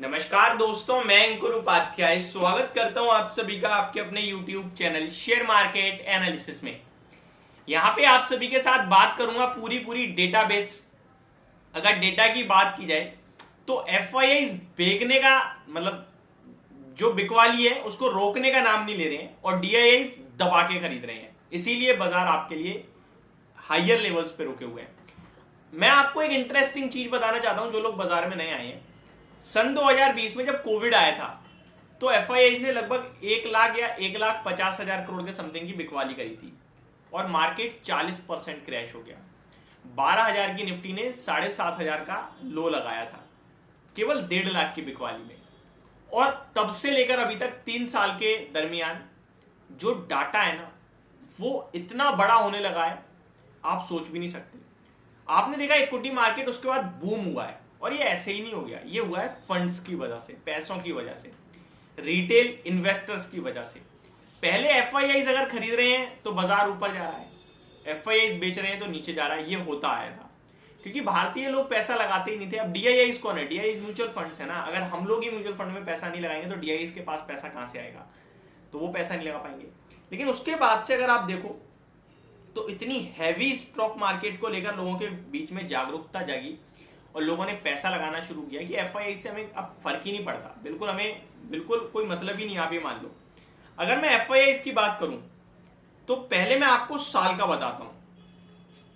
नमस्कार दोस्तों, मैं अंकुर उपाध्याय स्वागत करता हूं आप सभी का आपके अपने YouTube channel share market analysis में। यहां पे आप सभी के साथ बात करूंगा पूरी डेटाबेस। अगर डेटा की बात की जाए तो एफआईआई बेचने का मतलब जो बिकवाली है उसको रोकने का नाम नहीं ले रहे हैं और डीआईआई दबा के खरीद रहे हैं, इसीलिए बाजार आपके लिए हायर लेवल्स पे रुके हुए हैं। मैं आपको एक इंटरेस्टिंग चीज बताना चाहता हूं, जो लोग बाजार में नए आए हैं। सन 2020 में जब कोविड आया था तो एफआईआई ने लगभग 1 लाख या 1,50,000 करोड़ के समथिंग की बिकवाली करी थी और मार्केट 40% क्रैश हो गया। 12,000 की निफ्टी ने 7,500 का लो लगाया था केवल 1.5 लाख की बिकवाली में। और तब से लेकर अभी तक 3 साल के दरमियान जो डाटा है ना वो इतना बड़ा होने लगा है, आप सोच भी नहीं सकते। आपने देखा इक्विटी मार्केट उसके बाद बूम हुआ है और ये ऐसे ही नहीं हो गया, ये हुआ है फंड्स की वजह से, पैसों की वजह से, रिटेल इन्वेस्टर्स की वजह से। पहले एफआईआई अगर खरीद रहे हैं तो बाजार ऊपर जा रहा है, एफआईआई बेच रहे हैं तो नीचे जा रहा है। ये होता आया था क्योंकि भारतीय लोग पैसा लगाते ही नहीं थे। अब डीआईआई कौन है? डीआईआई म्यूचुअल फंड्स है ना। अगर हम लोग ही म्यूचुअल फंड में पैसा नहीं लगाएंगे तो डीआईआई के पास पैसा कहां से आएगा? तो वो पैसा नहीं लगा पाएंगे। लेकिन उसके बाद से अगर आप देखो तो इतनी हैवी स्टॉक मार्केट को लेकर लोगों के बीच में जागरूकता जागी और लोगों ने पैसा लगाना शुरू किया कि एफआईआई से हमें अब फर्क ही नहीं पड़ता, हमें बिल्कुल कोई मतलब ही नहीं। आप ये मान लो, अगर मैं एफआईआई की बात करूं तो पहले मैं आपको साल का बताता हूं।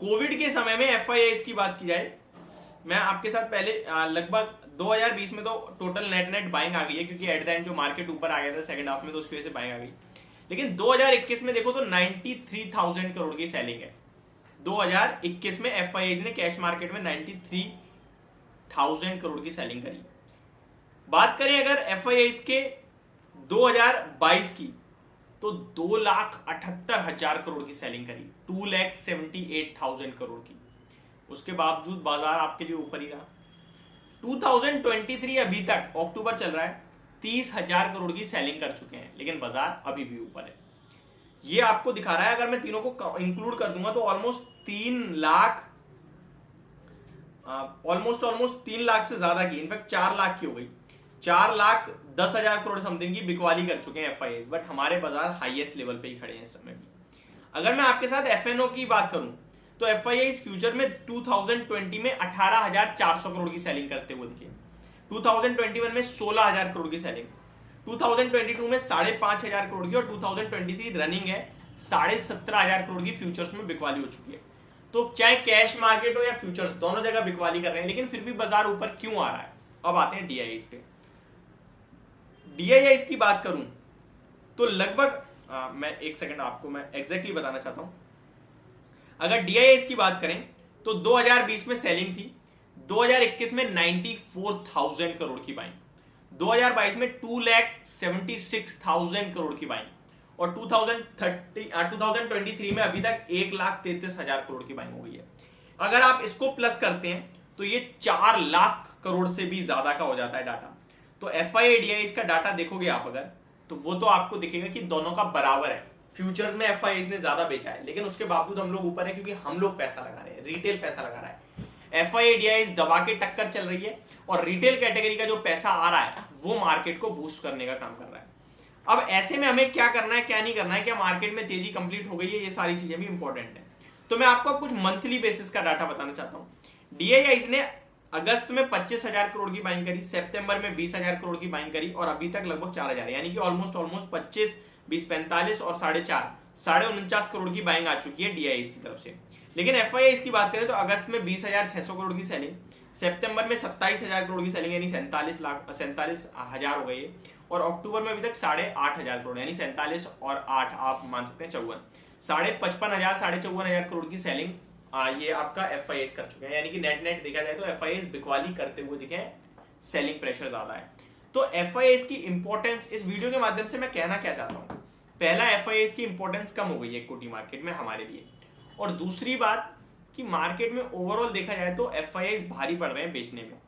कोविड के समय में एफआईआई की बात की जाए, मैं आपके साथ पहले लगभग 2020 में तो टोटल नेट बाइंग आ गई है क्योंकि एट द एंड जो मार्केट ऊपर आ गया था सेकंड हाफ में तो उसकी वजह से बाइंग आ गई। लेकिन 2021 में देखो तो 93,000 करोड़ की सेलिंग है। 2021 में एफआईआई ने कैश मार्केट में 93,000 करोड़ की सेलिंग करी। बात करें अगर एफआईआई के 2022 की तो 2,78,000 करोड़ की सेलिंग करी, 2,78,000 करोड़ की। उसके बावजूद बाजार आपके लिए ऊपर ही रहा। 2023 अभी तक अक्टूबर चल रहा है, 30,000 करोड़ की सेलिंग कर चुके हैं, लेकिन बाजार अभी भी ऊपर है। ये आपको दिखा रहा है, अगर मैं तीनों को इंक्लूड कर दूंगा तो ऑलमोस्ट 3 लाख से ज्यादा की, इनफैक्ट 4 लाख की हो गई। 4,10,000 करोड़ समथिंग की बिकवाली कर चुके हैं एफआईआई, बट हमारे बाजार हाईएस्ट लेवल पे ही खड़े हैं इस समय भी। अगर मैं आपके साथ एफएनओ की बात करूं तो एफआईआई फ्यूचर में 2020 में 18,400 करोड़ की सेलिंग करते हुए दिखे, 2021 में 16,000 करोड़ की सेलिंग, 2022 में 5,500 करोड़ की और 2023 रनिंग है 17,500 करोड़ की फ्यूचर्स में बिकवाली हो चुकी है। तो चाहे कैश मार्केट हो या फ्यूचर्स, दोनों जगह बिकवाली कर रहे हैं, लेकिन फिर भी बाजार ऊपर क्यों आ रहा है? अब आते हैं डीआईआई पे। डीआईआई की बात करूं तो लगभग मैं एक सेकंड आपको मैं एग्जैक्टली बताना चाहता हूं। अगर डीआईआई की बात करें तो 2020 में सेलिंग थी, 2021 में 94,000 करोड़ की बाइंग, 2022 में 2,76,000 करोड़ की बाइंग और 2023 में अभी तक 1,33,000 करोड़ की बाइंग हो गई है। अगर आप इसको प्लस करते हैं तो ये 4 लाख करोड़ से भी ज्यादा का हो जाता है डाटा। तो एफआईआई डीआईआई का डाटा देखोगे आप अगर, तो वो तो आपको दिखेगा कि दोनों का बराबर है। फ्यूचर्स में एफआईआई ने ज्यादा बेचा है, लेकिन उसके बावजूद हम लोग ऊपर है क्योंकि हम लोग पैसा लगा रहे हैं, रिटेल पैसा लगा रहा है। एफआईआई डीआईआई दबा के टक्कर चल रही है और रिटेल कैटेगरी का जो पैसा आ रहा है वो मार्केट को बूस्ट करने का काम कर रहा है। अब ऐसे में हमें क्या करना है, क्या नहीं करना है, क्या मार्केट में तेजी कंप्लीट हो गई है, ये सारी चीजें भी इंपॉर्टेंट है। तो मैं आपको कुछ मंथली बेसिस का डाटा बताना चाहता हूं। डीआईआई ने अगस्त में 25,000 करोड़ की बाइंग करी, सितंबर में 20,000 करोड़ की बाइंग करी और अभी तक लगभग 4,000, यानी कि ऑलमोस्ट 25, 20, 45 और 4.5, 49 करोड़ की बाइंग आ चुकी है डीआईआई की तरफ से। लेकिन एफआईआई की बात करें तो अगस्त में 20,600 करोड़ की सेलिंग, सितंबर में 27,000 करोड़ की सेलिंग यानी 47,000 हो गई है और अक्टूबर में अभी तक 8,500 करोड़ यानी 47 और 8 आप मान सकते हैं 54, 55,500 54,000 करोड़ की सेलिंग ये आपका एफआईआई कर चुके हैं। यानी कि नेट देखा जाए तो एफआईआई बिकवाली करते हुए दिखे, सेलिंग प्रेशर ज्यादा है। तो एफआईआई की इंपॉर्टेंस इस वीडियो के माध्यम से मैं कहना क्या चाहता हूं, पहला एफआईआई की इंपॉर्टेंस कम हो गई है इक्विटी मार्केट में हमारे लिए, और दूसरी बात कि मार्केट में ओवरऑल देखा जाए तो एफआईआई भारी पड़ रहे हैं बेचने में।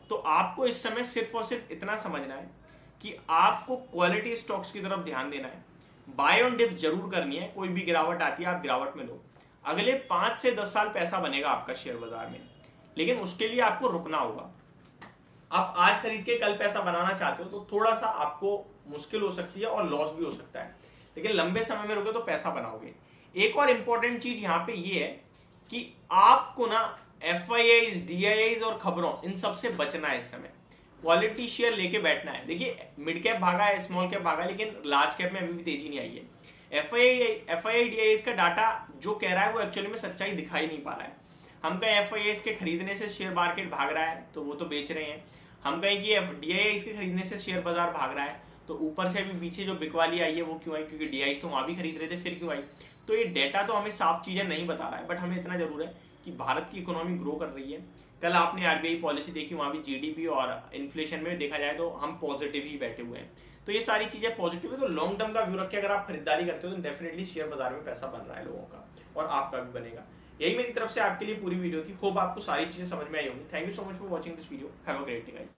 तो आपको इस समय सिर्फ और सिर्फ इतना समझना है कि आपको क्वालिटी स्टॉक्स की तरफ ध्यान देना है, बाय ऑन डिप्स जरूर करनी है, कोई भी गिरावट आती है आप गिरावट में लो। अगले 5 से 10 साल पैसा बनेगा आपका शेयर बाजार में, लेकिन उसके लिए आपको रुकना होगा। आप आज खरीद के कल पैसा बनाना चाहते हो तो थोड़ा सा आपको मुश्किल हो सकती है और लॉस भी हो सकता है, लेकिन लंबे समय में रुके तो पैसा बनाओगे। एक और इंपॉर्टेंट चीज यहाँ पे ये है कि आपको ना FIIs, DIIs और खबरों इन सबसे बचना है। इस समय क्वालिटी शेयर लेके बैठना है। देखिए मिड कैप भागा है, स्मॉल कैप भागा है, लेकिन लार्ज कैप में अभी भी तेजी नहीं आई है। FII DIIs का डाटा जो कह रहा है वो एक्चुअली में सच्चाई दिखाई नहीं पा रहा है। हम कहीं FIIs के खरीदने से शेयर मार्केट भाग रहा है तो वो तो बेच रहे हैं, हम कहीं कि DIIs के खरीदने से शेयर बाजार भाग रहा है तो ऊपर से अभी पीछे जो बिकवाली आई है वो क्यों आई, क्योंकि DIIs तो वहां भी खरीद रहे थे, फिर क्यों आई। तो ये डेटा तो हमें साफ चीजें नहीं बता रहा है, बट हमें इतना जरूर है कि भारत की इकोनॉमी ग्रो कर रही है। कल आपने RBI पॉलिसी देखी, वहां भी GDP और इन्फ्लेशन में देखा जाए तो हम पॉजिटिव ही बैठे हुए हैं। तो ये सारी चीजें पॉजिटिव है, तो लॉन्ग टर्म का व्यू रख के अगर आप खरीदारी करते हो तो डेफिनेटली शेयर बाजार में पैसा बन रहा है लोगों का, और आपका भी बनेगा। यही मेरी तरफ से आपके लिए पूरी वीडियो थी। होप आपको सारी चीजें समझ में आई होंगी। Thank you so much for watching this video. Have a great day guys.